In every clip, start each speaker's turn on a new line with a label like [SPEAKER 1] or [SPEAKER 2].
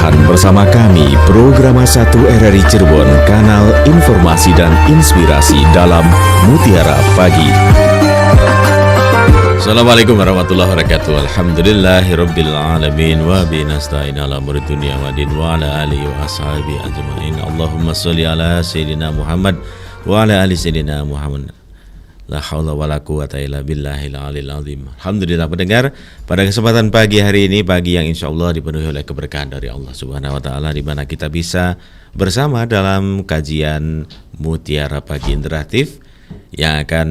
[SPEAKER 1] Tetapkan bersama kami program 1 RRI Cirebon, kanal informasi dan inspirasi dalam Mutiara Pagi. Assalamualaikum warahmatullahi wabarakatuh. Alhamdulillahirabbil alamin wa binasta'in ala umuri dunya wa din wa ala alihi wa ashabi ajmain. Allahumma shalli ala sayyidina Muhammad wa ala ali sayyidina Muhammad. La haula wala quwata illa billahil aliyil azim. Alhamdulillah pendengar, pada kesempatan pagi hari ini, pagi yang insyaallah dipenuhi oleh keberkahan dari Allah Subhanahu wa taala, di mana kita bisa bersama dalam kajian Mutiara Pagi Interaktif yang akan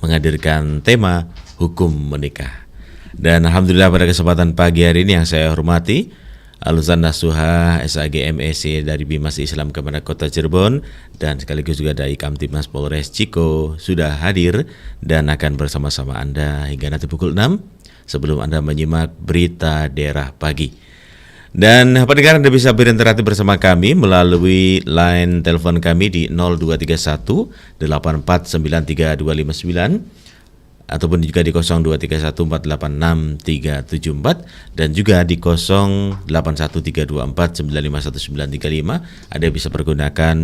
[SPEAKER 1] menghadirkan tema hukum menikah. Dan alhamdulillah pada kesempatan pagi hari ini yang saya hormati Alusan Nasuha SAG MEC dari Bimas Islam Kemenang Kota Cirebon dan sekaligus juga dari Kamtibmas Polres Ciko sudah hadir dan akan bersama-sama Anda hingga nanti pukul 6 sebelum Anda menyimak berita daerah pagi. Dan pendengar, Anda bisa berinteraktif bersama kami melalui line telepon kami di 0231 8493259 ataupun juga di 0231486374 dan juga di 081324951935. Anda bisa pergunakan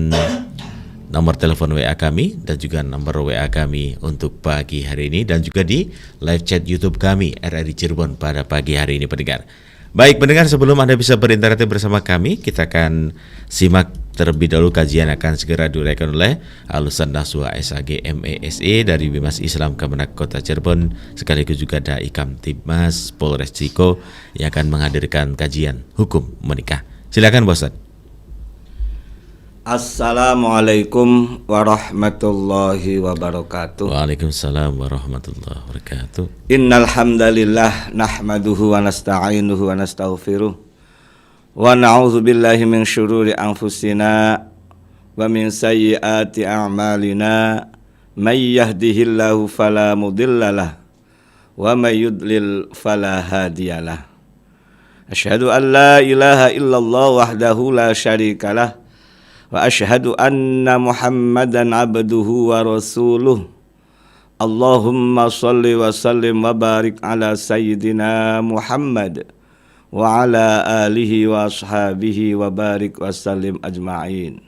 [SPEAKER 1] nomor telepon WA kami dan juga nomor WA kami untuk pagi hari ini, dan juga di live chat YouTube kami RRI Cirebon pada pagi hari ini pendengar. Baik pendengar, sebelum Anda bisa berinteraksi bersama kami, kita akan simak terlebih dahulu kajian akan segera diuraikan oleh Alusan Nasuha SAG MESE dari Bimas Islam Kemenang Kota Cirebon sekaligus juga dari Kamtibmas Polres Ciko yang akan menghadirkan kajian hukum menikah. Silakan Pak Ustaz.
[SPEAKER 2] Assalamualaikum warahmatullahi wabarakatuh.
[SPEAKER 1] Waalaikumsalam warahmatullahi wabarakatuh.
[SPEAKER 2] Innal hamdalillah nahmaduhu wa nasta'inuhu wa nastaghfiruh wa na'udzu billahi min syururi anfusina wa min sayyiati a'malina. May yahdihillahu fala mudhillalah wa may yudlil fala hadiyalah. Asyhadu an la ilaha illallah wahdahu la syarikalah wa asyhadu anna Muhammadan abduhu wa rasuluh. Allahumma salli wa sallim wa barik ala sayyidina Muhammad wa ala alihi wa ashabihi wa barik wa sallim ajma'in.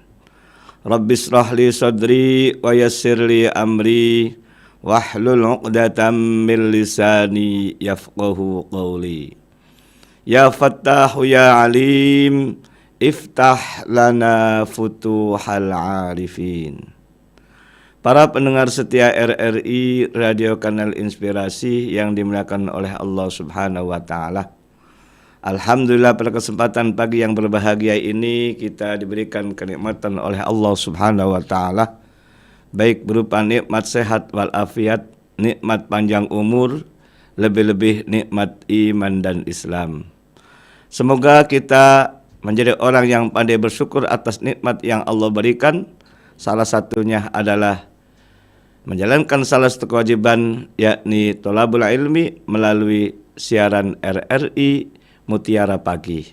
[SPEAKER 2] Rabbi israh li sadri wa yassir li amri wahlul 'uqdatam min lisani yafqahu qawli. Ya Fattahu ya Alim, iftah lana futuhal arifin. Para pendengar setia RRI Radio Kanal Inspirasi yang dimuliakan oleh Allah Subhanahu wa taala. Alhamdulillah pada kesempatan pagi yang berbahagia ini kita diberikan kenikmatan oleh Allah Subhanahu wa taala, baik berupa nikmat sehat walafiat, nikmat panjang umur, lebih-lebih nikmat iman dan Islam. Semoga kita menjadi orang yang pandai bersyukur atas nikmat yang Allah berikan. Salah satunya adalah menjalankan salah satu kewajiban, yakni thalabul ilmi melalui siaran RRI Mutiara Pagi.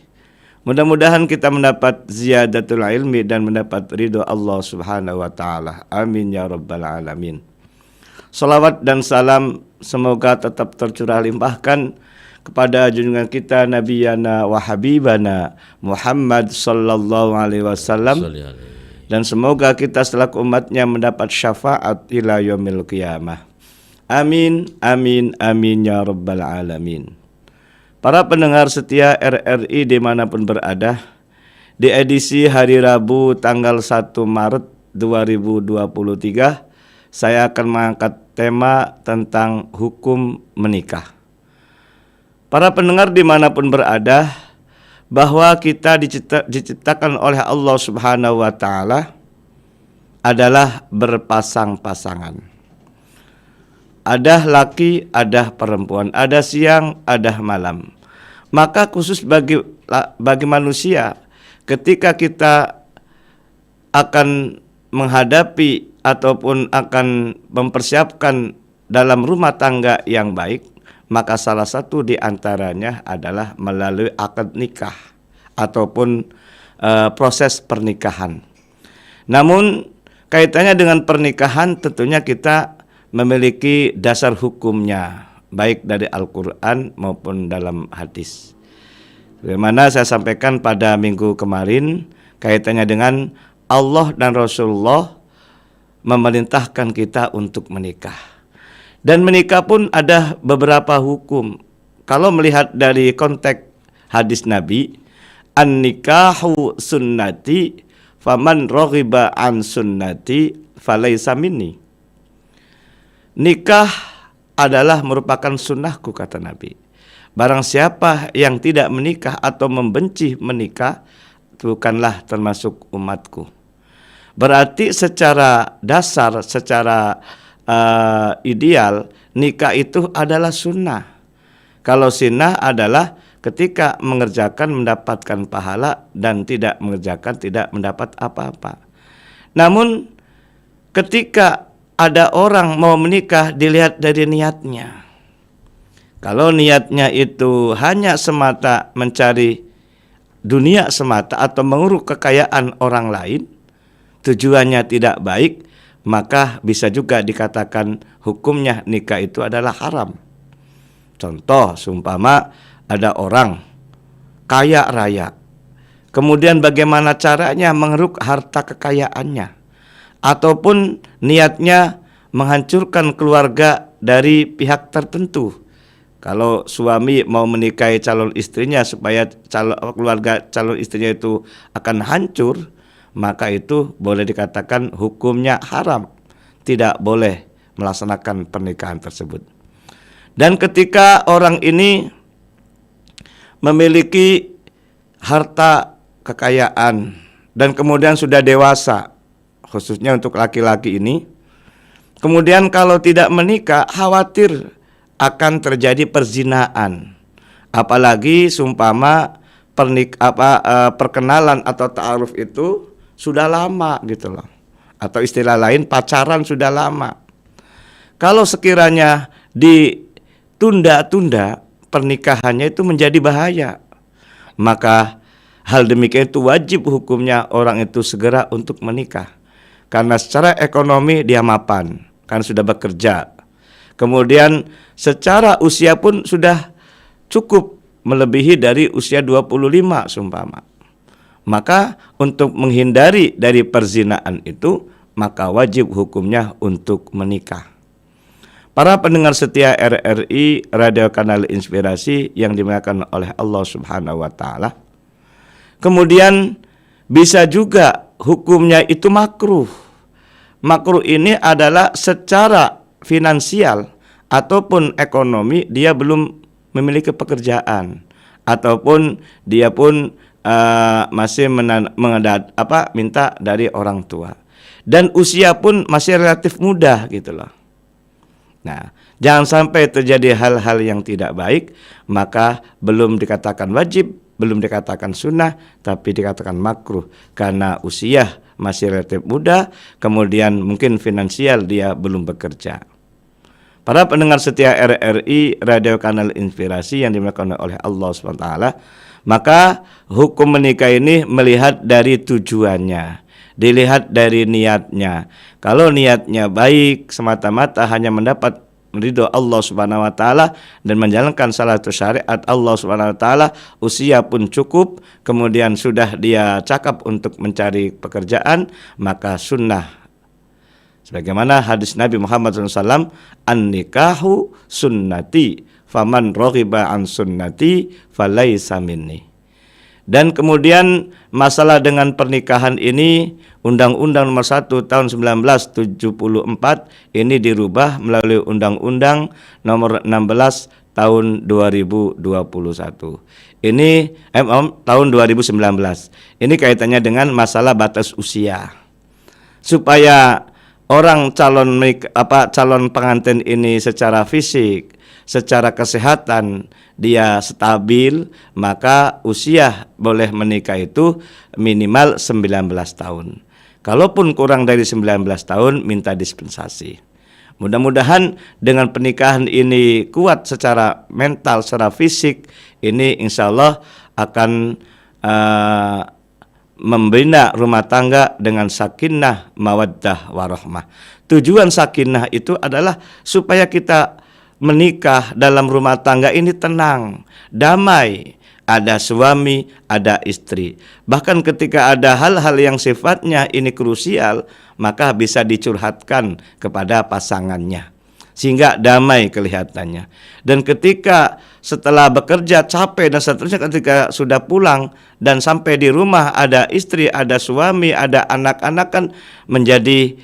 [SPEAKER 2] Mudah-mudahan kita mendapat ziyadatul ilmi dan mendapat ridho Allah Subhanahu wa taala. Amin ya rabbal alamin. Salawat dan salam semoga tetap tercurah limpahkan kepada junjungan kita Nabiyana wa Habibana Muhammad sallallahu alaihi wasallam, dan semoga kita selaku umatnya mendapat syafaat ila yaumil qiyamah. Amin amin amin ya rabbal alamin. Para pendengar setia RRI dimanapun berada, di edisi hari Rabu tanggal 1 Maret 2023 saya akan mengangkat tema tentang hukum menikah. Para pendengar dimanapun berada, bahwa kita diciptakan oleh Allah Subhanahu wa taala adalah berpasang-pasangan. Ada laki, ada perempuan, ada siang, ada malam. Maka khusus bagi manusia, ketika kita akan menghadapi ataupun akan mempersiapkan dalam rumah tangga yang baik, maka salah satu di antaranya adalah melalui akad nikah ataupun proses pernikahan. Namun kaitannya dengan pernikahan tentunya kita memiliki dasar hukumnya, baik dari Al-Quran maupun dalam hadis. Bagaimana saya sampaikan pada minggu kemarin kaitannya dengan Allah dan Rasulullah memerintahkan kita untuk menikah. Dan menikah pun ada beberapa hukum. Kalau melihat dari konteks hadis Nabi, an-nikahu sunnati faman raghiba an sunnati falaisa minni. Nikah adalah merupakan sunnahku, kata Nabi. Barang siapa yang tidak menikah atau membenci menikah, bukanlah termasuk umatku. Berarti secara dasar, secara ideal, nikah itu adalah sunnah. Kalau sunnah adalah ketika mengerjakan mendapatkan pahala dan tidak mengerjakan tidak mendapat apa-apa. Namun ketika ada orang mau menikah, dilihat dari niatnya. Kalau niatnya itu hanya semata mencari dunia semata atau menguruk kekayaan orang lain, tujuannya tidak baik, maka bisa juga dikatakan hukumnya nikah itu adalah haram. Contoh, seumpama ada orang kaya raya, kemudian bagaimana caranya mengeruk harta kekayaannya, ataupun niatnya menghancurkan keluarga dari pihak tertentu. Kalau suami mau menikahi calon istrinya supaya keluarga calon istrinya itu akan hancur, maka itu boleh dikatakan hukumnya haram. Tidak boleh melaksanakan pernikahan tersebut. Dan ketika orang ini memiliki harta kekayaan dan kemudian sudah dewasa, khususnya untuk laki-laki ini, kemudian kalau tidak menikah khawatir akan terjadi perzinaan. Apalagi seumpama perkenalan atau ta'aruf itu sudah lama gitu loh. Atau istilah lain pacaran sudah lama. Kalau sekiranya ditunda-tunda pernikahannya itu menjadi bahaya. Maka hal demikian itu wajib hukumnya orang itu segera untuk menikah. Karena secara ekonomi dia mapan, kan sudah bekerja. Kemudian secara usia pun sudah cukup melebihi dari usia 25 seumpama. Maka untuk menghindari dari perzinaan itu, maka wajib hukumnya untuk menikah. Para pendengar setia RRI Radio Kanal Inspirasi yang dimuliakan oleh Allah Subhanahu wa taala. Kemudian bisa juga hukumnya itu makruh. Makruh ini adalah secara finansial ataupun ekonomi dia belum memiliki pekerjaan, ataupun dia pun masih minta dari orang tua, dan usia pun masih relatif muda gitu loh. Nah, jangan sampai terjadi hal-hal yang tidak baik, maka belum dikatakan wajib, belum dikatakan sunnah, tapi dikatakan makruh karena usia masih relatif muda, kemudian mungkin finansial dia belum bekerja. Para pendengar setia RRI Radio Kanal Inspirasi yang dimuliakan oleh Allah SWT, maka hukum menikah ini melihat dari tujuannya, dilihat dari niatnya. Kalau niatnya baik, semata-mata hanya mendapat ridho Allah Subhanahu wa taala dan menjalankan salah satu syariat Allah Subhanahu wa taala, usia pun cukup, kemudian sudah dia cakap untuk mencari pekerjaan, maka sunnah. Sebagaimana hadis Nabi Muhammad SAW, an-nikahu sunnati faman raghiba an sunnati falaisa minni. Dan kemudian masalah dengan pernikahan ini, Undang-Undang Nomor 1 Tahun 1974 ini dirubah melalui Undang-Undang Nomor 16 Tahun 2021. Ini tahun 2019. Ini kaitannya dengan masalah batas usia. Supaya orang calon pengantin ini secara fisik, secara kesehatan dia stabil, maka usia boleh menikah itu minimal 19 tahun. Kalaupun kurang dari 19 tahun, minta dispensasi. Mudah-mudahan dengan pernikahan ini kuat secara mental, secara fisik, ini insya Allah akan membina rumah tangga dengan sakinah, mawaddah, warahmah. Tujuan sakinah itu adalah supaya kita menikah dalam rumah tangga ini tenang, damai, ada suami, ada istri. Bahkan ketika ada hal-hal yang sifatnya ini krusial, maka bisa dicurhatkan kepada pasangannya, sehingga damai kelihatannya. Dan ketika setelah bekerja capek dan seterusnya, ketika sudah pulang dan sampai di rumah ada istri, ada suami, ada anak-anak, kan menjadi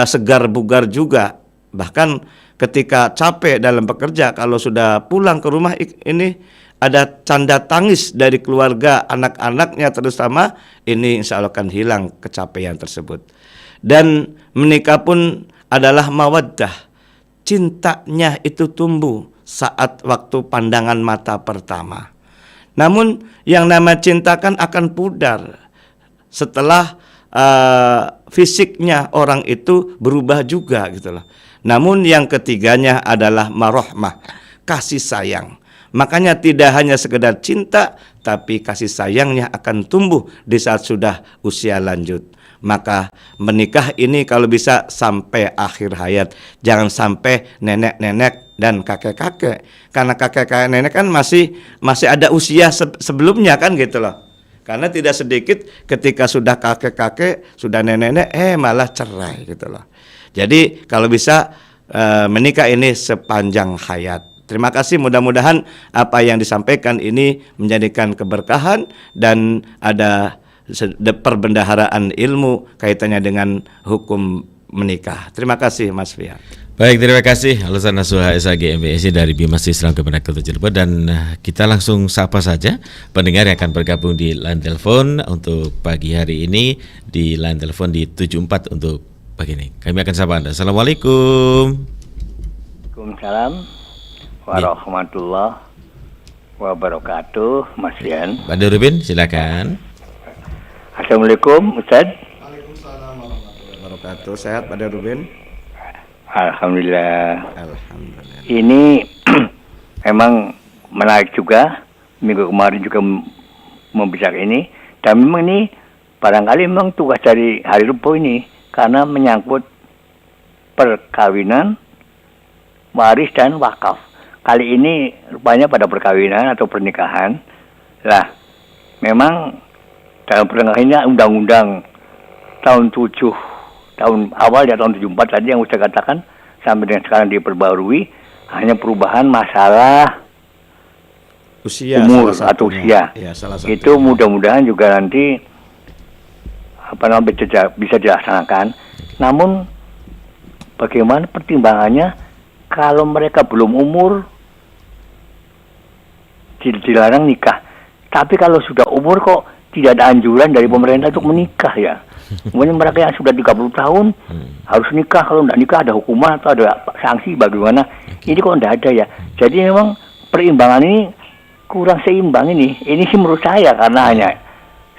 [SPEAKER 2] segar bugar juga. Bahkan ketika capek dalam bekerja, kalau sudah pulang ke rumah ini ada tanda tangis dari keluarga, anak-anaknya terutama, ini insya Allah akan hilang kecapean tersebut. Dan menikah pun adalah mawaddah, cintanya itu tumbuh saat waktu pandangan mata pertama. Namun yang nama cinta kan akan pudar setelah fisiknya orang itu berubah juga gitu loh. Namun yang ketiganya adalah marahmah, kasih sayang. Makanya tidak hanya sekedar cinta, tapi kasih sayangnya akan tumbuh di saat sudah usia lanjut. Maka menikah ini kalau bisa sampai akhir hayat. Jangan sampai nenek-nenek dan kakek-kakek. Karena kakek-kakek nenek kan masih ada usia sebelumnya kan gitu loh. Karena tidak sedikit ketika sudah kakek-kakek, sudah nenek-nenek, malah cerai gitu loh. Jadi kalau bisa menikah ini sepanjang hayat. Terima kasih, mudah-mudahan apa yang disampaikan ini menjadikan keberkahan dan ada perbendaharaan ilmu kaitannya dengan hukum menikah. Terima kasih Mas Fian.
[SPEAKER 1] Baik, terima kasih Alasan Nasuha SAG MBSI dari Bimas Islam Kemenak Kota Cirebon. Dan kita langsung sapa saja pendengar yang akan bergabung di line telepon untuk pagi hari ini, di line telepon di 74 untuk pagi ini. Kami akan sapa Anda. Assalamualaikum.
[SPEAKER 3] Waalaikumsalam warahmatullahi wabarakatuh, Mas Fian.
[SPEAKER 1] Pak Nurubin, silakan.
[SPEAKER 3] Assalamualaikum Ustaz.
[SPEAKER 2] Waalaikumsalam warahmatullahi wabarakatuh. Sehat Pak Rubin?
[SPEAKER 3] Alhamdulillah.
[SPEAKER 2] Alhamdulillah.
[SPEAKER 3] Ini memang menarik juga. Minggu kemarin juga membicarakan ini. Dan memang ini barangkali memang tugas dari Hari Rebo ini, karena menyangkut perkawinan, waris dan wakaf. Kali ini rupanya pada perkawinan atau pernikahan. Lah, memang dalam pernikahannya undang-undang tahun awal ya tahun 74 tadi yang saya katakan sampai dengan sekarang diperbarui, hanya perubahan masalah
[SPEAKER 2] usia,
[SPEAKER 3] umur atau usia.
[SPEAKER 2] Ya,
[SPEAKER 3] itu mudah-mudahan juga nanti bisa dilaksanakan. Namun bagaimana pertimbangannya kalau mereka belum umur dilarang nikah, tapi kalau sudah umur kok tidak ada anjuran dari pemerintah untuk menikah ya. Kemudian mereka yang sudah 30 tahun harus nikah, kalau tidak nikah ada hukuman atau ada sanksi bagaimana. Ini kok tidak ada ya. Jadi memang perimbangan ini kurang seimbang ini. Ini sih menurut saya karena hanya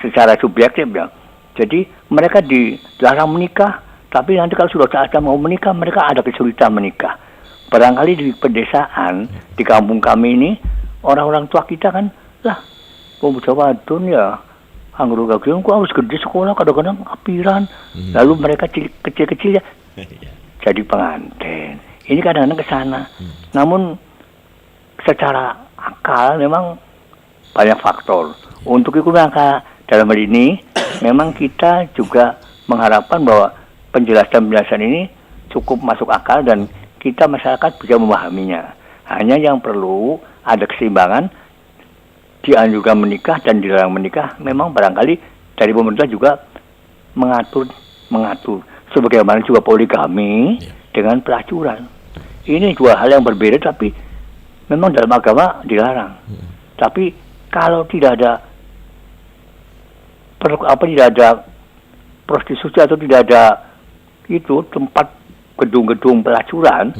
[SPEAKER 3] secara subjektif ya. Jadi mereka dilarang menikah, tapi nanti kalau sudah saatnya mau menikah, mereka ada kesulitan menikah. Barangkali di pedesaan, di kampung kami ini, orang-orang tua kita kan, lah, pemuda wadon ya, anggota gajian kok harus gede sekolah, kadang-kadang kapiran. Lalu mereka kecil-kecil ya jadi pengantin. Ini kadang-kadang ke sana. Namun secara akal memang banyak faktor. Untuk itu maka dalam hal ini memang kita juga mengharapkan bahwa penjelasan-penjelasan ini cukup masuk akal dan kita masyarakat bisa memahaminya. Hanya yang perlu ada keseimbangan, dianjurkan menikah dan dilarang menikah. Memang barangkali dari pemerintah juga mengatur. Sebagaimana juga poligami dengan pelacuran. Ini dua hal yang berbeda, tapi memang dalam agama dilarang. Tapi kalau tidak ada prostitusi atau tidak ada itu tempat gedung-gedung pelacuran,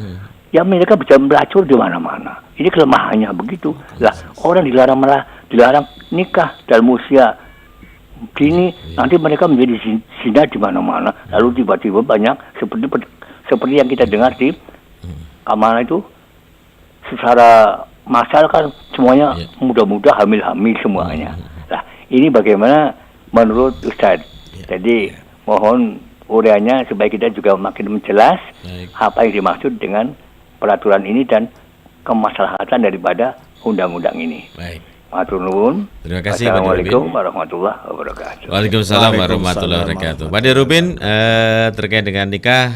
[SPEAKER 3] ya mereka bisa melacur di mana-mana. Ini kelemahannya begitu. Lah, orang dilarang nikah dalam usia dini, nanti mereka menjadi zina di mana-mana. Lalu tiba-tiba banyak seperti yang kita dengar di mana itu, secara massal kan semuanya muda-muda hamil-hamil semuanya. Nah, ini bagaimana menurut Ustaz? Jadi mohon uraiannya supaya kita juga makin jelas apa yang dimaksud dengan peraturan ini dan kemaslahatan daripada undang-undang ini.
[SPEAKER 1] Baik.
[SPEAKER 3] Matur nuwun.
[SPEAKER 1] Terima kasih Pak
[SPEAKER 3] Assalamualaikum
[SPEAKER 1] Dirubin.
[SPEAKER 3] warahmatullahi wabarakatuh.
[SPEAKER 1] Waalaikumsalam warahmatullahi wabarakatuh. Pak Dirubin, terkait dengan nikah,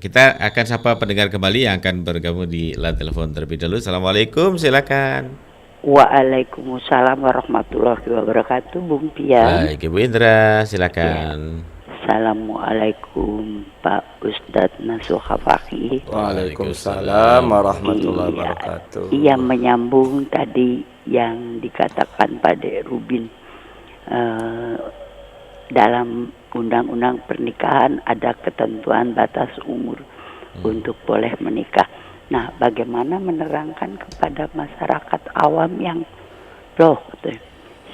[SPEAKER 1] kita akan sapa pendengar kembali yang akan bergabung di line telepon terlebih dahulu. Assalamualaikum, silakan.
[SPEAKER 4] Waalaikumsalam warahmatullahi wabarakatuh, Bung Pian.
[SPEAKER 1] Baik, Ibu Indra, silakan.
[SPEAKER 4] Assalamualaikum Pak Ustadz Nasuh Fakih.
[SPEAKER 2] Waalaikumsalam warahmatullahi
[SPEAKER 4] Iya,
[SPEAKER 2] wabarakatuh.
[SPEAKER 4] iya, menyambung tadi yang dikatakan Pak Rubin. Dalam undang-undang pernikahan ada ketentuan batas umur untuk boleh menikah. Nah, bagaimana menerangkan kepada masyarakat awam yang loh,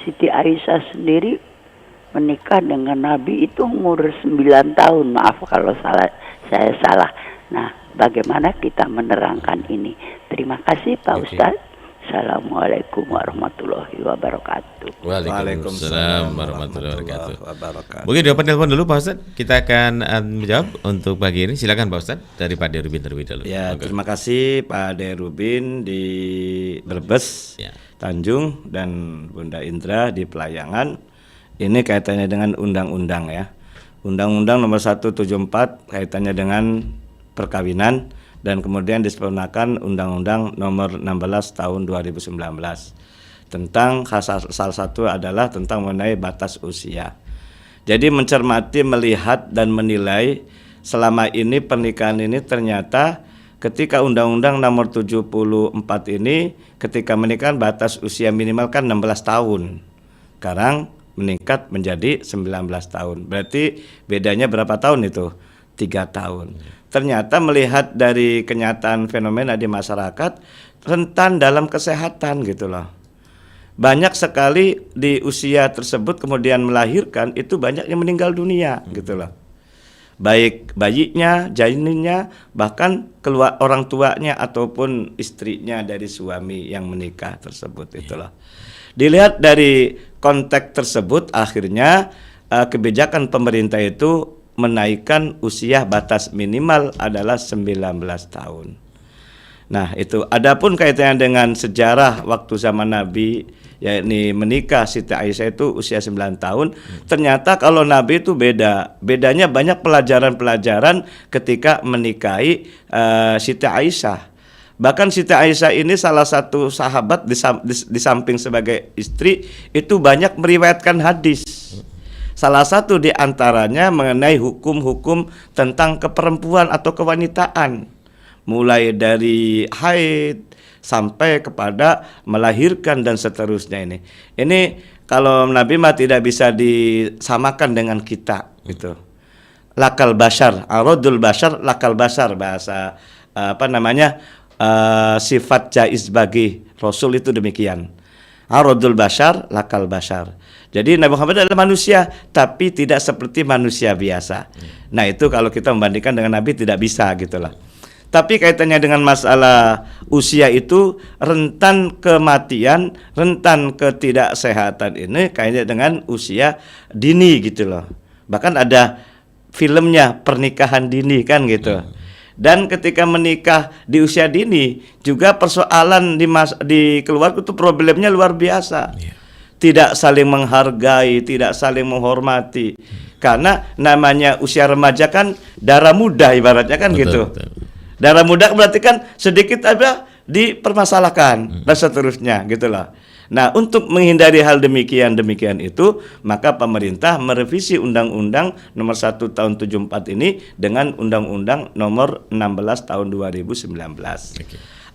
[SPEAKER 4] Siti Aisyah sendiri menikah dengan Nabi itu umur 9 tahun. Maaf kalau saya salah. Nah, bagaimana kita menerangkan ini? Terima kasih Pak Ustadz. Assalamualaikum warahmatullahi wabarakatuh.
[SPEAKER 1] Waalaikumsalam warahmatullahi wabarakatuh. Mungkin dapat telepon dulu Pak Ustadz. Kita akan menjawab untuk pagi ini. Silakan Pak Ustadz dari Pak Dirubin terlebih dahulu.
[SPEAKER 2] Ya, terima kasih Pak Dirubin di Brebes, Tanjung, dan Bunda Indra di Pelayangan. Ini kaitannya dengan undang-undang ya. Undang-undang nomor 174 kaitannya dengan perkawinan, dan kemudian disempurnakan Undang-Undang nomor 16 tahun 2019 tentang salah satu adalah tentang mengenai batas usia. Jadi mencermati, melihat dan menilai selama ini pernikahan ini ternyata ketika Undang-Undang nomor 74 ini ketika menikah batas usia minimal kan 16 tahun. Sekarang meningkat menjadi 19 tahun. Berarti bedanya berapa tahun itu? 3 tahun. Ternyata melihat dari kenyataan fenomena di masyarakat rentan dalam kesehatan gitu loh. Banyak sekali di usia tersebut kemudian melahirkan itu banyak yang meninggal dunia gitu loh. Baik bayinya, janinnya, bahkan keluar orang tuanya ataupun istrinya dari suami yang menikah tersebut itulah. Dilihat dari konteks tersebut akhirnya kebijakan pemerintah itu menaikkan usia batas minimal adalah 19 tahun. Nah, itu adapun kaitannya dengan sejarah waktu zaman Nabi yakni menikah Siti Aisyah itu usia 9 tahun. Ternyata kalau Nabi itu bedanya banyak pelajaran-pelajaran ketika menikahi Siti Aisyah. Bahkan Siti Aisyah ini salah satu sahabat di samping sebagai istri itu banyak meriwayatkan hadis. Salah satu di antaranya mengenai hukum-hukum tentang keperempuan atau kewanitaan. Mulai dari haid sampai kepada melahirkan dan seterusnya ini. Ini kalau Nabi mah tidak bisa disamakan dengan kita gitu. Lakal bashar, aradul bashar, lakal bashar bahasa sifat jaiz bagi Rasul itu demikian. Aradul bashar, lakal bashar. Jadi Nabi Muhammad adalah manusia tapi tidak seperti manusia biasa. Nah, itu kalau kita membandingkan dengan Nabi tidak bisa gitulah. Tapi kaitannya dengan masalah usia itu rentan kematian, rentan ketidaksehatan ini kaitannya dengan usia dini gitu loh. Bahkan ada filmnya Pernikahan Dini kan gitu. Dan ketika menikah di usia dini juga persoalan di keluarga itu problemnya luar biasa. Tidak saling menghargai, tidak saling menghormati. Karena namanya usia remaja kan darah muda ibaratnya kan gitu. Darah muda berarti kan sedikit ada dipermasalahkan dan seterusnya gitulah. Nah, untuk menghindari hal demikian itu, maka pemerintah merevisi Undang-Undang nomor 1 tahun 74 ini dengan Undang-Undang nomor 16 tahun 2019.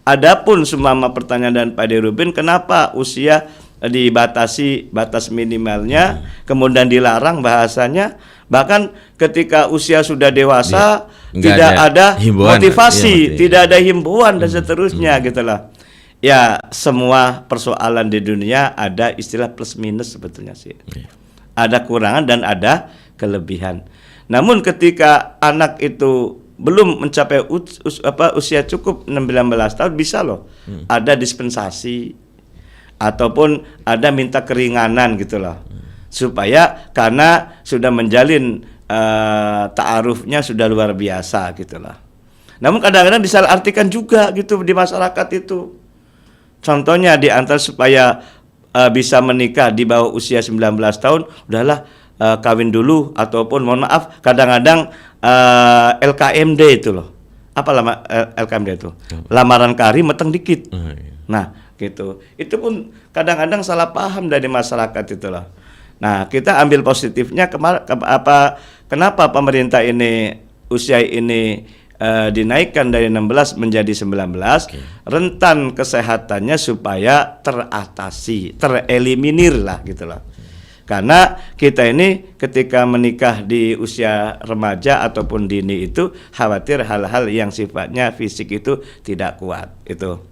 [SPEAKER 2] Adapun sumama pertanyaan dan Pak Dirubin, kenapa usia dibatasi batas minimalnya, kemudian dilarang bahasanya, bahkan ketika usia sudah dewasa tidak ada himbauan, motivasi, tidak ada himbauan dan seterusnya gitulah. Ya, semua persoalan di dunia ada istilah plus minus sebetulnya sih. Ada kurangan dan ada kelebihan. Namun ketika anak itu belum mencapai usia cukup 19 tahun bisa loh. Ada dispensasi ataupun ada minta keringanan gitu loh. Supaya karena sudah menjalin ta'arufnya sudah luar biasa gitu lah. Namun kadang-kadang disalahartikan juga gitu di masyarakat itu. Contohnya di antara supaya bisa menikah di bawah usia 19 tahun, udahlah kawin dulu, ataupun mohon maaf kadang-kadang LKMD itu loh. Apa lama LKMD itu? Lamaran kari meteng dikit. Nah, gitu. Itu pun kadang-kadang salah paham dari masyarakat itu loh. Nah, kita ambil positifnya kenapa pemerintah ini usia ini dinaikkan dari 16 menjadi 19, rentan kesehatannya supaya teratasi, tereliminir lah gitu loh. Karena kita ini ketika menikah di usia remaja ataupun dini itu khawatir hal-hal yang sifatnya fisik itu tidak kuat itu.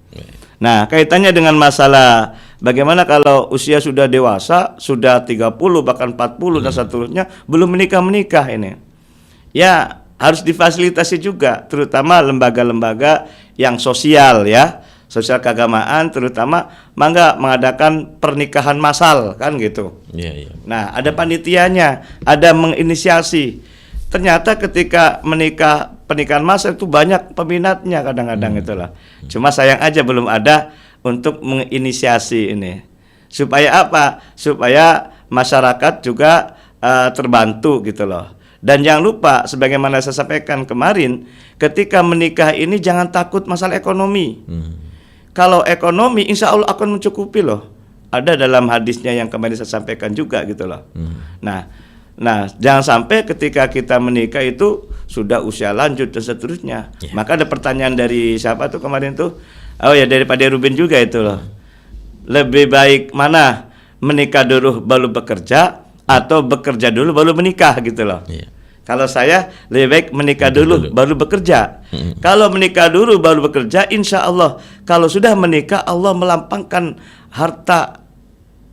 [SPEAKER 2] Nah, kaitannya dengan masalah bagaimana kalau usia sudah dewasa, sudah 30 bahkan 40 dan seterusnya belum menikah ini. Ya, harus difasilitasi juga, terutama lembaga-lembaga yang sosial ya, sosial keagamaan, terutama mangga mengadakan pernikahan massal kan gitu. Nah, ada panitianya, ada menginisiasi. Ternyata ketika pernikahan massal itu banyak peminatnya kadang-kadang itulah. Cuma sayang aja belum ada untuk menginisiasi ini. Supaya apa? Supaya masyarakat juga terbantu gitu loh. Dan jangan lupa, sebagaimana saya sampaikan kemarin, ketika menikah ini jangan takut masalah ekonomi. Kalau ekonomi, insya Allah akan mencukupi loh. Ada dalam hadisnya yang kemarin saya sampaikan juga gitu loh. Nah, jangan sampai ketika kita menikah itu sudah usia lanjut dan seterusnya. Maka ada pertanyaan dari siapa tuh kemarin tuh? Oh ya, dari Pak Derubin juga itu loh. Lebih baik mana, menikah dulu baru bekerja, atau bekerja dulu baru menikah gitu loh. Kalau saya lebih baik menikah dulu baru bekerja. Kalau menikah dulu baru bekerja, insya Allah kalau sudah menikah Allah melampangkan harta.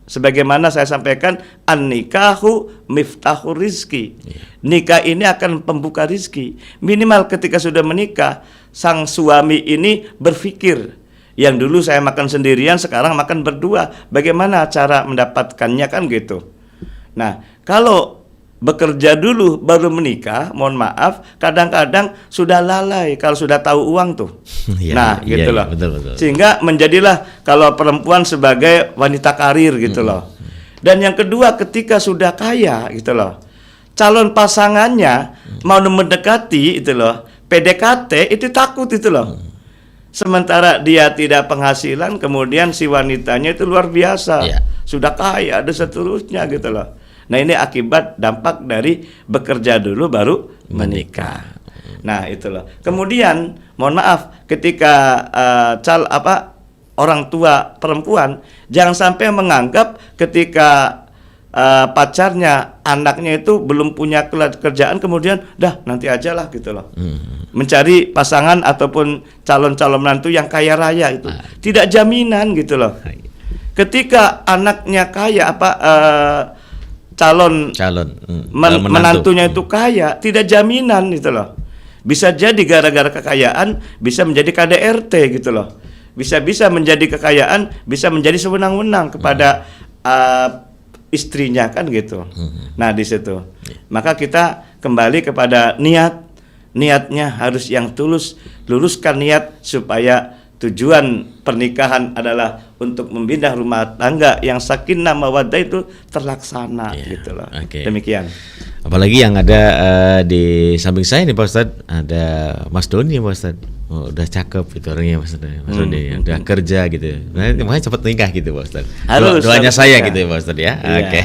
[SPEAKER 2] Sebagaimana saya sampaikan, an-nikahu miftahur rizki. Nikah ini akan pembuka rizki. Minimal ketika sudah menikah, sang suami ini berpikir, yang dulu saya makan sendirian, sekarang makan berdua. Bagaimana cara mendapatkannya kan gitu. Nah, kalau bekerja dulu baru menikah, mohon maaf, kadang-kadang sudah lalai kalau sudah tahu uang tuh. Gitu loh. Betul. Sehingga menjadilah kalau perempuan sebagai wanita karir gitu loh. Dan yang kedua, ketika sudah kaya gitu loh, calon pasangannya mau mendekati itu loh, PDKT itu takut itu loh. Sementara dia tidak penghasilan, kemudian si wanitanya itu luar biasa, sudah kaya dan seterusnya gitu loh. Nah, ini akibat dampak dari bekerja dulu baru menikah. Nah, itulah. Kemudian, mohon maaf, ketika orang tua perempuan jangan sampai menganggap ketika pacarnya, anaknya itu belum punya kerjaan, kemudian dah nanti aja lah gitu loh. Mencari pasangan ataupun calon-calon menantu yang kaya raya itu tidak jaminan gitu loh. Ketika anaknya kaya calon menantunya itu kaya, tidak jaminan gitu loh. Bisa jadi gara-gara kekayaan bisa menjadi KDRT gitu loh. Bisa menjadi kekayaan, bisa menjadi sewenang-wenang kepada istrinya kan gitu. Nah, di situ. Maka kita kembali kepada niatnya harus yang tulus, luruskan niat supaya tujuan pernikahan adalah untuk membina rumah tangga yang sakinah mawaddah itu terlaksana gitu loh. Demikian.
[SPEAKER 1] Apalagi yang ada di samping saya nih Pak Ustadz, ada Mas Doni Pak Ustadz. Oh, udah cakep itu orangnya Mas Doni, udah kerja gitu. Nah, makanya cepat nikah gitu Pak Ustadz. Doanya saya gitu ya Pak Ustadz ya. Oke.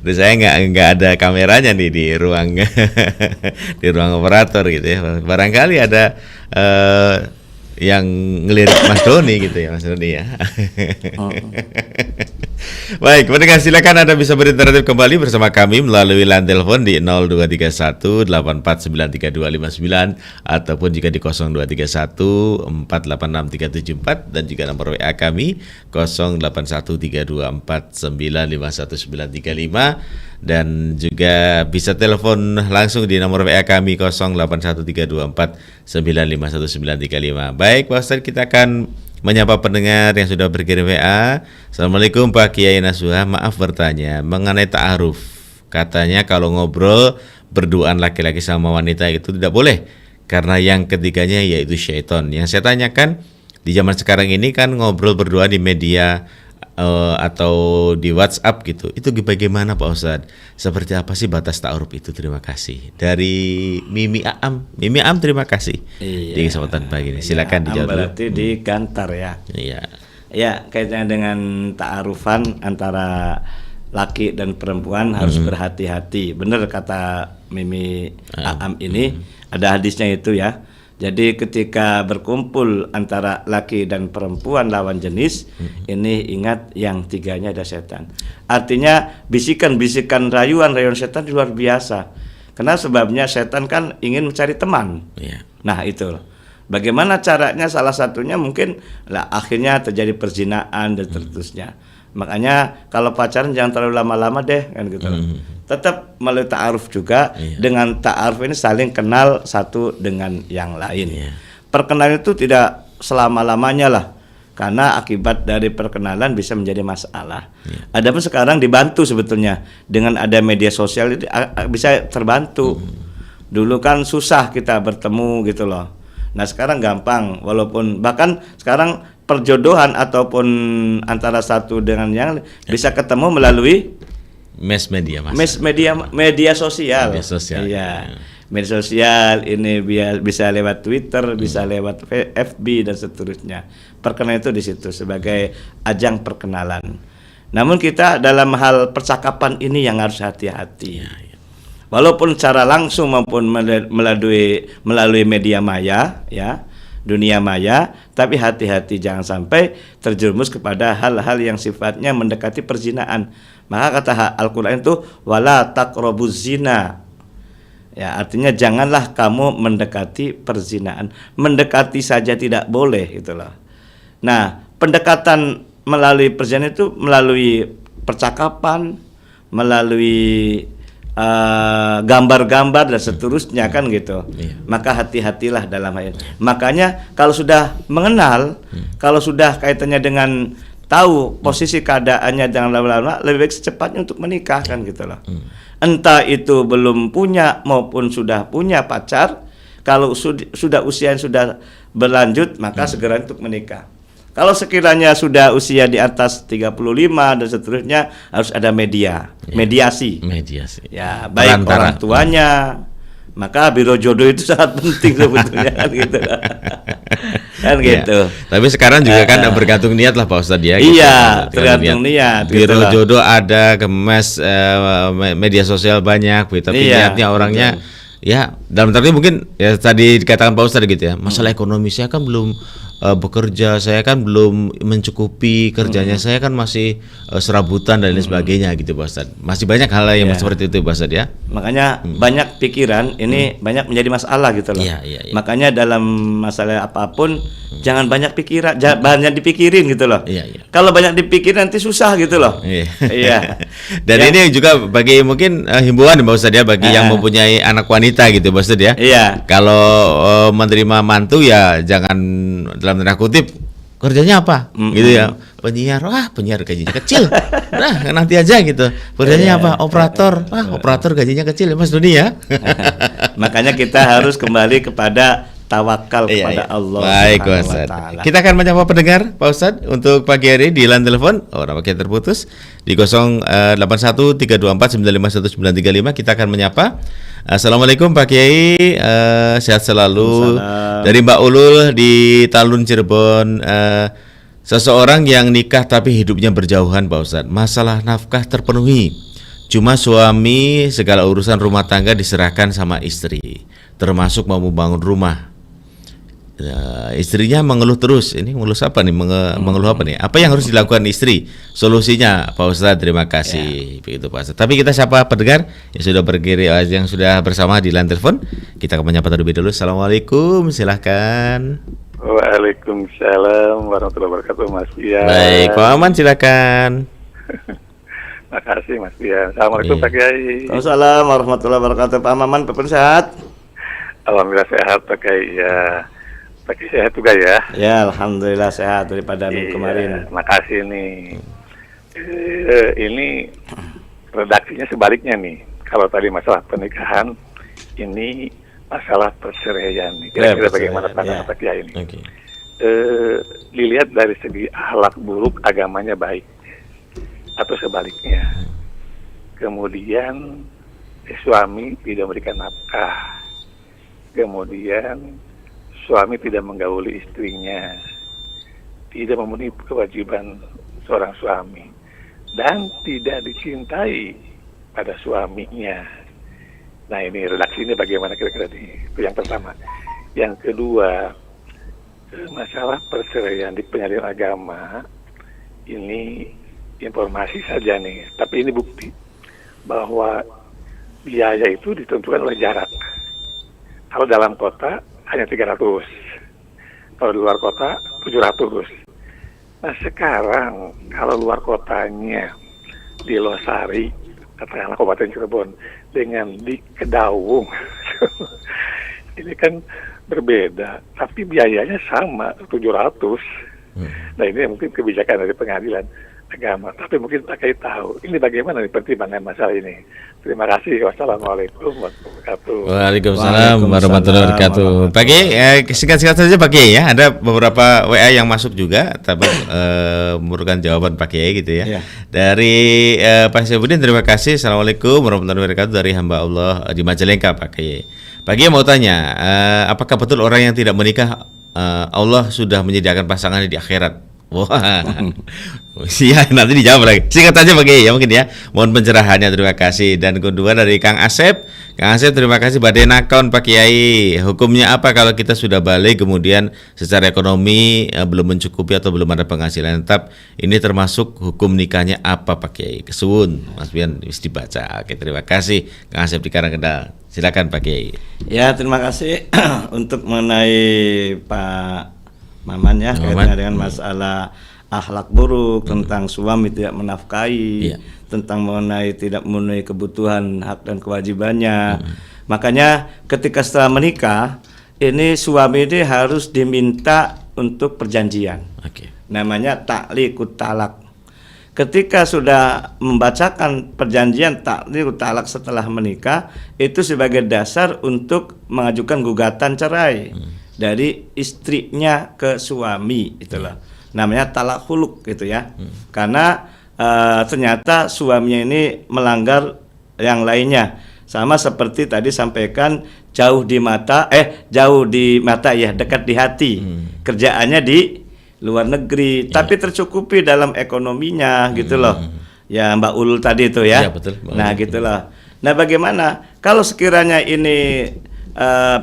[SPEAKER 1] Terus saya nggak ada kameranya nih di ruang di ruang operator gitu ya. Barangkali ada yang ngelirik Mas Doni gitu ya Mas Doni ya. Baik, pendengar silakan Anda bisa berinteraktif kembali bersama kami melalui line telepon di 0231 84932259 ataupun jika di 0231 486374 dan juga nomor WA kami 081324951935 dan juga bisa telepon langsung di nomor WA kami 081324951935. Baik, Pak Ustadz, kita akan menyapa pendengar yang sudah berkirim WA. Assalamualaikum Pak Kiai Nasuha, maaf bertanya mengenai ta'aruf. Katanya kalau ngobrol berduaan laki-laki sama wanita itu tidak boleh karena yang ketiganya yaitu syaitan. Yang saya tanyakan, di zaman sekarang ini kan ngobrol berdua di media atau di WhatsApp gitu. Itu bagaimana Pak Ustadz? Seperti apa sih batas ta'aruf itu? Terima kasih. Dari Mimi Aam. Mimi Aam, terima kasih. Di kesempatan pagi ini. Silakan dijawab dulu.
[SPEAKER 2] Berarti di Gantar ya.
[SPEAKER 1] Iya.
[SPEAKER 2] Ya, kaitannya dengan ta'arufan antara laki dan perempuan harus berhati-hati. Benar kata Mimi Aam ini, ada hadisnya itu ya. Jadi ketika berkumpul antara laki dan perempuan lawan jenis, ini ingat yang tiganya ada setan. Artinya bisikan-bisikan rayuan setan luar biasa. Karena sebabnya setan kan ingin mencari teman. Nah itu. Bagaimana caranya? Salah satunya mungkin akhirnya terjadi perzinahan dan seterusnya. Makanya kalau pacaran jangan terlalu lama-lama deh kan gitu. Tetap melalui ta'aruf juga. Dengan ta'aruf ini saling kenal satu dengan yang lain. Perkenalan itu tidak selama-lamanya lah, karena akibat dari perkenalan bisa menjadi masalah. Adapun sekarang dibantu sebetulnya dengan ada media sosial itu bisa terbantu. Dulu kan susah kita bertemu gitu loh. Nah sekarang gampang, walaupun bahkan sekarang perjodohan ataupun antara satu dengan yang bisa ketemu melalui media sosial. Iya. Media sosial ini bisa lewat Twitter, bisa lewat FB dan seterusnya. Perkenalan itu di situ sebagai ajang perkenalan. Namun kita dalam hal percakapan ini yang harus hati-hati. Walaupun secara langsung maupun melalui media maya ya, dunia maya, tapi hati-hati jangan sampai terjerumus kepada hal-hal yang sifatnya mendekati perzinahan. Maka kata Al-Qur'an itu wala taqrabuz zina. Ya, artinya janganlah kamu mendekati perzinahan. Mendekati saja tidak boleh itulah. Nah, pendekatan melalui perzinahan itu melalui percakapan, melalui gambar-gambar dan seterusnya kan gitu. Maka hati-hatilah dalam hal ini. Makanya kalau sudah mengenal, kalau sudah kaitannya dengan tahu posisi keadaannya jangan lama-lama, lebih baik secepatnya untuk menikah kan gitu loh. Entah itu belum punya maupun sudah punya pacar, kalau sudah usia yang sudah berlanjut maka segera untuk menikah. Kalau sekiranya sudah usia di atas 35 dan seterusnya harus ada mediasi. Ya, baik orang tuanya. Maka biro jodoh itu sangat penting sebetulnya kan gitu. Kan gitu.
[SPEAKER 1] Tapi sekarang juga kan bergantung niat lah Pak Ustadz ya.
[SPEAKER 2] Iya, tergantung niat.
[SPEAKER 1] Biro jodoh ada, kemes media sosial banyak, tapi niatnya orangnya ya dalam arti mungkin ya tadi dikatakan Pak Ustadz gitu ya. Masalah ekonomi saya kan belum bekerja, saya kan belum mencukupi kerjanya, saya kan masih serabutan dan lain sebagainya gitu Pak Ustadz. Masih banyak hal yang seperti itu Pak Ustadz ya.
[SPEAKER 2] Makanya banyak pikiran ini banyak menjadi masalah gitu loh. Makanya dalam masalah apapun jangan banyak pikiran, banyak dipikirin gitu loh. Kalau banyak dipikirin nanti susah gitu loh. Dan ini juga bagi mungkin himbauan Pak Ustadz ya bagi yang mempunyai anak wanita gitu Pak Ustadz ya. Kalau
[SPEAKER 1] menerima mantu ya jangan dalam tanda kutip kerjanya apa gitu ya, penyiar gajinya kecil, nah nanti aja gitu. Kerjanya apa? Operator, operator gajinya kecil ya Mas Doni ya.
[SPEAKER 2] Makanya kita harus kembali kepada tawakal kepada Allah.
[SPEAKER 1] Baik Ustaz. Kita akan menyapa pendengar Pak Ustaz untuk pagi hari di line telepon. Nama kita terputus di 081324951935. Kita akan menyapa. Assalamualaikum Pak Kiai, sehat selalu. Dari Mbak Ulul di Talun Cirebon. Seseorang yang nikah tapi hidupnya berjauhan Pak Ustaz. Masalah nafkah terpenuhi. Cuma suami segala urusan rumah tangga diserahkan sama istri, termasuk mau membangun rumah. Istrinya mengeluh terus. Ini mengeluh apa nih? Mengeluh apa nih? Apa yang harus dilakukan istri? Solusinya Pak Ustadz, terima kasih. Begitu Pak Ustadz. Tapi kita siapa pendengar yang sudah yang sudah bersama di line telepon. Kita akan menyapa terlebih dulu. Assalamualaikum, silahkan.
[SPEAKER 5] Waalaikumsalam warahmatullahi wabarakatuh Mas Dian.
[SPEAKER 1] Baik, Pak Aman silakan.
[SPEAKER 5] Makasih Mas Dian. Assalamualaikum Pak Kiai.
[SPEAKER 2] Waalaikumsalam warahmatullahi wabarakatuh. Pak Maman, Pak sehat?
[SPEAKER 5] Alhamdulillah sehat Pak Kiai ya. Pak Kiai sehat juga ya?
[SPEAKER 2] Ya, alhamdulillah sehat daripada minggu kemarin.
[SPEAKER 5] Makasih nih. Ini redaksinya sebaliknya nih. Kalau tadi masalah pernikahan, ini masalah perceraian. Kira-kira bagaimana pandangan Pak Kiai ini? dilihat dari segi akhlak buruk, agamanya baik, atau sebaliknya. Kemudian suami tidak memberikan nafkah, kemudian suami tidak menggauli istrinya, tidak memenuhi kewajiban seorang suami, dan tidak dicintai pada suaminya. Nah, ini redaksi ini bagaimana kira-kira nih? Itu yang pertama. Yang kedua, masalah perceraian di pengadilan agama ini informasi saja nih, tapi ini bukti bahwa biaya itu ditentukan oleh jarak. Kalau dalam kota hanya 300, kalau di luar kota 700. Nah, sekarang kalau luar kotanya di Losari, katakanlah Kabupaten Cirebon, dengan di Kedaung, ini kan berbeda, tapi biayanya sama 700. Nah, ini mungkin kebijakan dari pengadilan agama, tapi mungkin pakai tahu ini bagaimana nih pertimbangan masalah ini. Terima kasih. Wassalamualaikum warahmatullahi wabarakatuh.
[SPEAKER 1] Waalaikumsalam warahmatullahi wabarakatuh. Pak Kiai, singkat-singkat saja Pak Kiai ya. Ada beberapa WA yang masuk juga, tapi memerlukan jawaban Pak Kiai gitu ya. Dari Pak Syafudin, terima kasih. Assalamualaikum warahmatullahi wabarakatuh, dari hamba Allah di Majalengka Pak Kiai. Pak Kiai mau tanya, apakah betul orang yang tidak menikah Allah sudah menyediakan pasangannya di akhirat? Wah, iya, nanti dijawab lagi. Singkat aja Pak Kiai ya mungkin ya. Mohon pencerahannya, terima kasih. Dan kedua dari Kang Asep. Kang Asep, terima kasih. Badenakon Pak Kiai. Hukumnya apa kalau kita sudah balik kemudian secara ekonomi belum mencukupi atau belum ada penghasilan tetap? Ini termasuk hukum nikahnya apa Pak Kiai? Kesuwun, Mas Bian bisa dibaca. Oke, terima kasih Kang Asep di Karangkendal. Silakan Pak Kiai.
[SPEAKER 2] Ya, terima kasih untuk mengenai Pak Maman ya, kaitannya dengan masalah akhlak buruk, tentang suami tidak menafkahi, tentang mengenai tidak memenuhi kebutuhan hak dan kewajibannya. Makanya ketika setelah menikah, ini suami ini harus diminta untuk perjanjian. Namanya ta'liqut talak. Ketika sudah membacakan perjanjian ta'liqut talak setelah menikah, itu sebagai dasar untuk mengajukan gugatan cerai dari istrinya ke suami, itulah namanya talak huluk gitu ya. Karena ternyata suaminya ini melanggar yang lainnya, sama seperti tadi sampaikan, jauh di mata ya, dekat di hati. Kerjaannya di luar negeri, tapi tercukupi dalam ekonominya gitu loh. Ya Mbak Ulul tadi itu ya.
[SPEAKER 1] Betul,
[SPEAKER 2] nah gitulah. Nah, bagaimana kalau sekiranya ini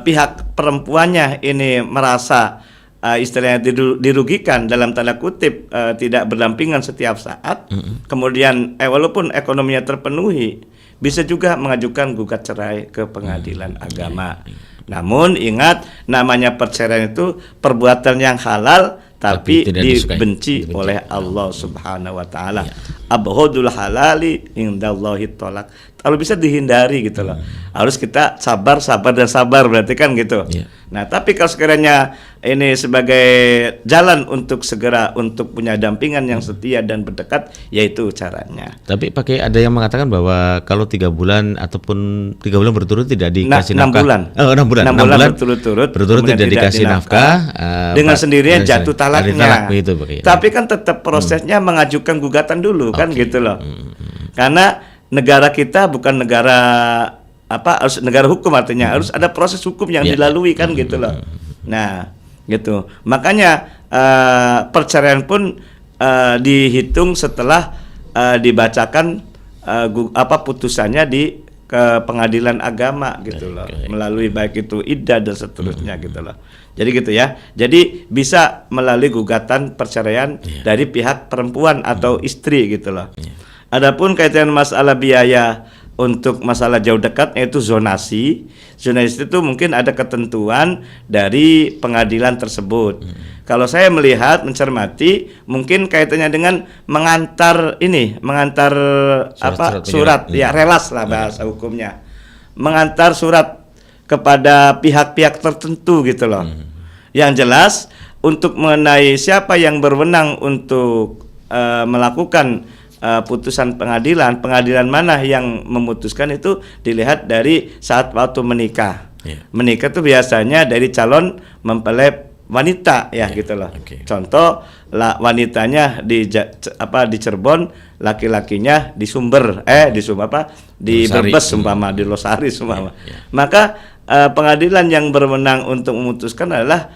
[SPEAKER 2] pihak perempuannya ini merasa istilahnya dirugikan dalam tanda kutip, tidak berdampingan setiap saat, kemudian walaupun ekonominya terpenuhi, bisa juga mengajukan gugat cerai ke pengadilan agama. Namun ingat, namanya perceraian itu perbuatan yang halal tapi dibenci oleh Allah Subhanahu wa taala. Abghadul halali indallahi thalaq. Kalau bisa dihindari gitu loh. Harus kita sabar berarti kan gitu. Nah, tapi kalau sekiranya ini sebagai jalan untuk segera untuk punya dampingan yang setia dan berdekat, yaitu caranya.
[SPEAKER 1] Tapi pakai ada yang mengatakan bahwa kalau 3 bulan ataupun 3 bulan berturut tidak dikasih nafkah.
[SPEAKER 2] 6 bulan berturut
[SPEAKER 1] tidak dikasih nafkah,
[SPEAKER 2] dengan sendirinya jatuh talaknya.
[SPEAKER 1] Begitu,
[SPEAKER 2] tapi kan tetap prosesnya mengajukan gugatan dulu kan gitu loh. Karena negara kita bukan negara harus negara hukum, artinya harus ada proses hukum yang dilalui kan gitu loh. Nah, gitu. Makanya perceraian pun dihitung setelah dibacakan putusannya di ke pengadilan agama gitu loh, melalui baik itu iddah dan seterusnya gitu loh. Jadi gitu ya. Jadi bisa melalui gugatan perceraian dari pihak perempuan atau istri gitu loh. Adapun kaitan masalah biaya untuk masalah jauh dekat, yaitu zonasi. Zonasi itu mungkin ada ketentuan dari pengadilan tersebut. Kalau saya melihat, mencermati, mungkin kaitannya dengan mengantar surat ya, relas lah bahasa hukumnya. Mengantar surat kepada pihak-pihak tertentu gitu loh. Yang jelas untuk mengenai siapa yang berwenang untuk melakukan putusan pengadilan mana yang memutuskan itu dilihat dari saat waktu menikah. Menikah itu biasanya dari calon mempelai wanita ya gitu loh.
[SPEAKER 1] Oke.
[SPEAKER 2] Contoh wanitanya di di Cirebon, laki-lakinya di Sumber di
[SPEAKER 1] Losari.
[SPEAKER 2] Brebes umpama, di Losari umpama.
[SPEAKER 1] Ya.
[SPEAKER 2] Maka pengadilan yang berwenang untuk memutuskan adalah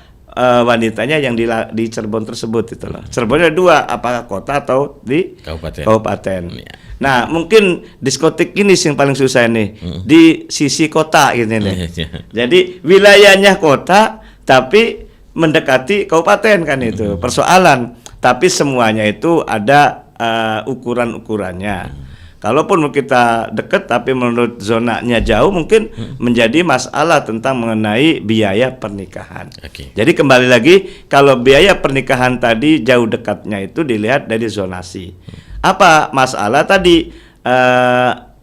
[SPEAKER 2] wanitanya yang di Cirebon tersebut itu loh. Cirebon ada 2, apakah kota atau di kabupaten.
[SPEAKER 1] Ya.
[SPEAKER 2] Nah, mungkin diskotik ini yang paling susah nih di sisi kota gitu nih. Jadi wilayahnya kota tapi mendekati kabupaten kan itu persoalan. Tapi semuanya itu ada ukuran-ukurannya. Kalaupun kita dekat tapi menurut zonanya jauh, mungkin menjadi masalah tentang mengenai biaya pernikahan.
[SPEAKER 1] Oke.
[SPEAKER 2] Jadi kembali lagi, kalau biaya pernikahan tadi jauh dekatnya itu dilihat dari zonasi. Apa masalah tadi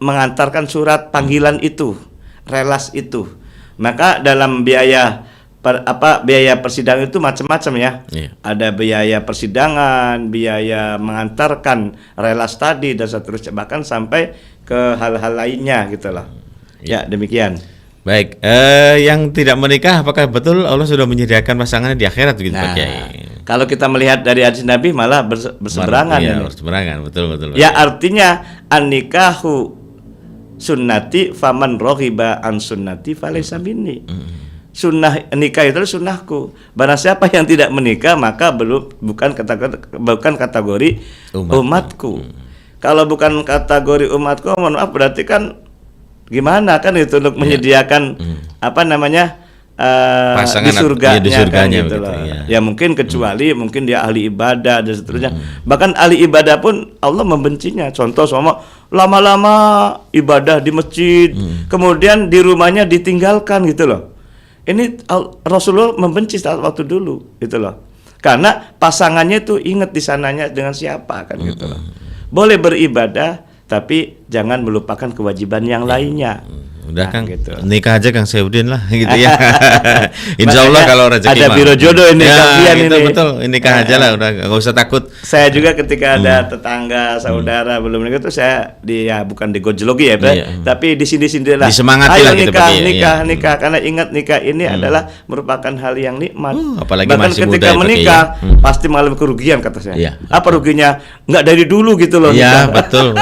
[SPEAKER 2] mengantarkan surat panggilan itu, relas itu. Maka dalam biaya biaya persidangan itu macam-macam ya.
[SPEAKER 1] Iya.
[SPEAKER 2] Ada biaya persidangan, biaya mengantarkan relas tadi dan seterusnya, bahkan sampai ke hal-hal lainnya gitu loh. Ya, demikian.
[SPEAKER 1] Baik, yang tidak menikah apakah betul Allah sudah menyediakan pasangannya di akhirat begitu Pak Kiai?
[SPEAKER 2] Kalau kita melihat dari hadis Nabi malah berseberangan
[SPEAKER 1] Iya,
[SPEAKER 2] ini.
[SPEAKER 1] berseberangan, betul.
[SPEAKER 2] Ya, artinya an-nikahu sunnati faman raghiba an sunnati falaysa minni. Sunnah nikah itu sunnahku. Barang siapa yang tidak menikah maka bukan kategori umatku. Kalau bukan kategori umatku, mohon maaf, berarti kan gimana kan itu untuk menyediakan
[SPEAKER 1] pasangan
[SPEAKER 2] di surganya,
[SPEAKER 1] di surganya
[SPEAKER 2] kan, gitu
[SPEAKER 1] begitu,
[SPEAKER 2] loh.
[SPEAKER 1] ya.
[SPEAKER 2] Ya mungkin kecuali mungkin dia ahli ibadah dan seterusnya. Bahkan ahli ibadah pun Allah membencinya. Contoh sama lama-lama ibadah di masjid, kemudian di rumahnya ditinggalkan gitu loh. Ini Rasulullah membenci saat waktu dulu gitu loh. Karena pasangannya itu ingat di sananya dengan siapa kan gitu loh. Boleh beribadah tapi jangan melupakan kewajiban yang lainnya.
[SPEAKER 1] Udah Kang,
[SPEAKER 2] gitu.
[SPEAKER 1] nikah aja Kang Saifudin lah gitu ya. Insya Allah kalau rezeki
[SPEAKER 2] ada biro jodoh ini
[SPEAKER 1] ya,
[SPEAKER 2] ini.
[SPEAKER 1] Betul, nikah aja lah, udah nggak usah takut.
[SPEAKER 2] Saya juga ketika ada tetangga saudara belum nikah tuh saya bukan digojlogi ya, tapi di sini lah.
[SPEAKER 1] Disemangati
[SPEAKER 2] ayo
[SPEAKER 1] lah gitu,
[SPEAKER 2] nikah karena ingat nikah ini adalah merupakan hal yang nikmat.
[SPEAKER 1] Apalagi
[SPEAKER 2] bahkan
[SPEAKER 1] masih
[SPEAKER 2] ketika
[SPEAKER 1] muda
[SPEAKER 2] menikah pasti mengalami kerugian kata saya.
[SPEAKER 1] Iya.
[SPEAKER 2] Apa ruginya? Nggak dari dulu gitu loh.
[SPEAKER 1] Iya, betul.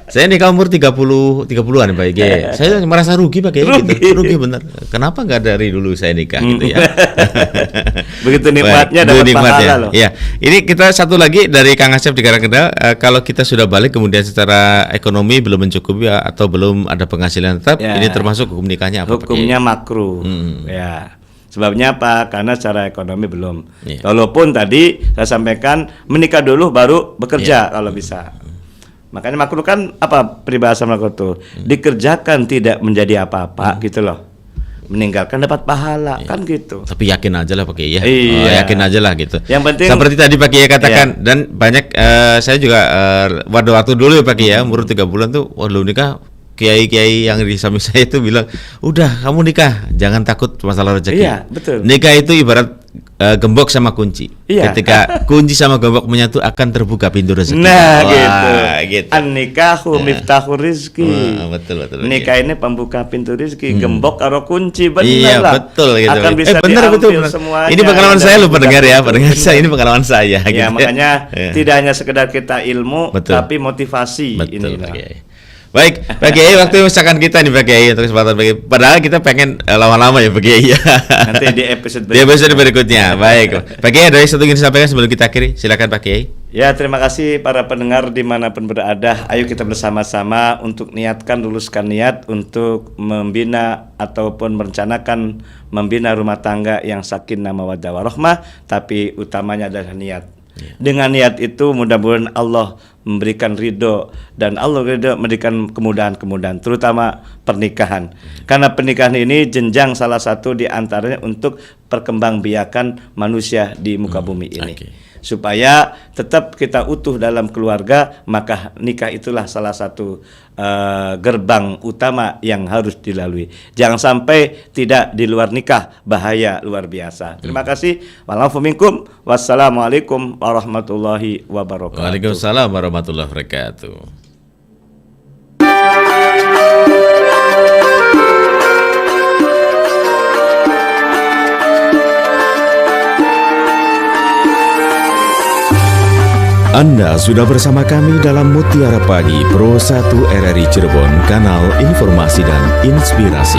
[SPEAKER 1] Saya nikah umur 30-an Pak Ege. Saya merasa rugi Pak Ege gitu. Rugi bener. Kenapa nggak dari dulu saya nikah gitu ya.
[SPEAKER 2] Begitu nikmatnya dapat pahala loh.
[SPEAKER 1] Ya. Ini kita satu lagi dari Kang Asep di Karangkendal, kalau kita sudah balik kemudian secara ekonomi belum mencukupi atau belum ada penghasilan tetap, ini termasuk hukum nikahnya apa Pak Ege?
[SPEAKER 2] Hukumnya makruh. Ya. Sebabnya apa? Karena secara ekonomi belum.
[SPEAKER 1] Iya.
[SPEAKER 2] Walaupun tadi saya sampaikan menikah dulu baru bekerja kalau bisa. Makanya makruh kan apa peribahasa makruh itu? Dikerjakan tidak menjadi apa-apa gitu loh. Meninggalkan dapat pahala kan gitu.
[SPEAKER 1] Tapi yakin aja lah Pak Kiai ya.
[SPEAKER 2] Iya.
[SPEAKER 1] Yakin aja lah gitu.
[SPEAKER 2] Yang penting
[SPEAKER 1] seperti tadi Pak Kiai katakan dan banyak saya juga waktu dulu ya Pak Kiai ya, umur 3 bulan tuh waduh nikah, kiai-kiai yang di samping saya itu bilang, "Udah, kamu nikah, jangan takut masalah rezeki."
[SPEAKER 2] Iya, betul.
[SPEAKER 1] Nikah itu ibarat gembok sama kunci.
[SPEAKER 2] Iya.
[SPEAKER 1] Ketika kunci sama gembok menyatu akan terbuka pintu rezeki.
[SPEAKER 2] Nah,
[SPEAKER 1] Wah,
[SPEAKER 2] gitu. An-nikahu miftahur rizki.
[SPEAKER 1] Betul.
[SPEAKER 2] Nikah ini pembuka pintu rezeki, gembok karo kunci, benar
[SPEAKER 1] iya,
[SPEAKER 2] lah.
[SPEAKER 1] betul gitu.
[SPEAKER 2] Akan bisa
[SPEAKER 1] benar.
[SPEAKER 2] semuanya.
[SPEAKER 1] Ini pengalaman saya loh pendengar ya, pendengar saya ini pengalaman saya.
[SPEAKER 2] Ya,
[SPEAKER 1] gitu.
[SPEAKER 2] makanya tidak hanya sekedar kita ilmu,
[SPEAKER 1] Betul.
[SPEAKER 2] tapi motivasi.
[SPEAKER 1] Betul,
[SPEAKER 2] ini.
[SPEAKER 1] Pak Kiai. Baik, Pak Kiai, waktu misalkan kita nih Pak Kiai untuk kesempatan Pak Kiai. Padahal kita pengen lama-lama ya Pak Kiai ya.
[SPEAKER 2] Nanti di episode
[SPEAKER 1] Di episode berikutnya. Baik, Pak Kiai, ada satu yang ingin disampaikan sebelum kita akhiri. Silakan Pak Kiai.
[SPEAKER 2] Ya, terima kasih para pendengar dimanapun berada. Ayo kita bersama-sama untuk luluskan niat untuk membina ataupun merencanakan membina rumah tangga yang sakinah mawaddah warahmah, tapi utamanya adalah niat. Dengan niat itu mudah-mudahan Allah memberikan ridho dan Allah ridho memberikan kemudahan-kemudahan, terutama pernikahan. Karena pernikahan ini jenjang salah satu di antaranya untuk perkembangbiakan manusia di muka bumi ini. Supaya tetap kita utuh dalam keluarga, maka nikah itulah salah satu gerbang utama yang harus dilalui. Jangan sampai tidak di luar nikah, bahaya luar biasa. Terima kasih. Wassalamualaikum warahmatullahi wabarakatuh.
[SPEAKER 1] Waalaikumsalam warahmatullahi wabarakatuh.
[SPEAKER 6] Anda sudah bersama kami dalam Mutiara Pagi Pro 1 RRI Cirebon, kanal informasi dan inspirasi.